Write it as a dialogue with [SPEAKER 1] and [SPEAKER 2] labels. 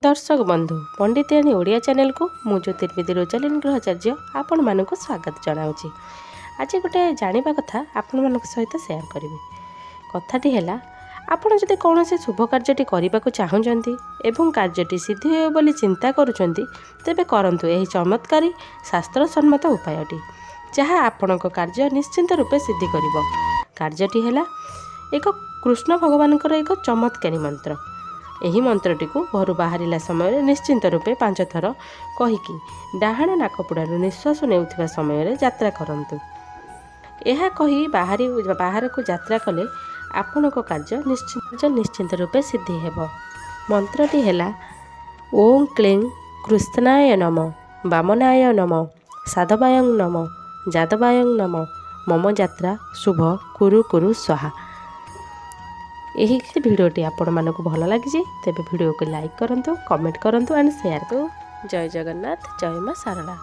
[SPEAKER 1] दर्शक बंधु पंडितानी ओडिया चैनल को मु ज्योतिर्विधि रोजालिन ग्रहाचार्य आपण मानक स्वागत जनाऊँगी। आज गोटे जानिबा कथा आपण मानक सहित शेयर करी। कथाटी है आपण जदि कौन से शुभ कार्यटी करने को चाहूँगी एवं कार्यटी सिद्धि हो बोली चिंता करुँच तेबे करंतु एही चमत्कारी शास्त्र सम्मत उपायटी जहाँ आपण कार्य निश्चिंत रूपे सिद्धि करिवो। कार्यटी है एक कृष्ण भगवान एक चमत्कारी मंत्र। एही मंत्रटी को घर बाहरिला समय निश्चिंत रूपे 5 थर कहीकि डाहाण नाकपुड़ारू निश्वास नेउथिबा समय यात्रा करंतु। यह कही बाहर को यात्रा कले आपण कार्य निश्चिंत रूपे सिद्धि हेब। मंत्रटी है ओं क्लीं कृष्णाय नम वामनाय नम साधवाय नम जादवाय नम मम यात्रा शुभ कुरु कुरु स्वाहा। यही भिडियोटी आपण मानक भल लगी तेबे भिडियो को लाइक करंतु, कमेंट करंतु एंड शेयर को। जय जगन्नाथ, जय मां शारदा।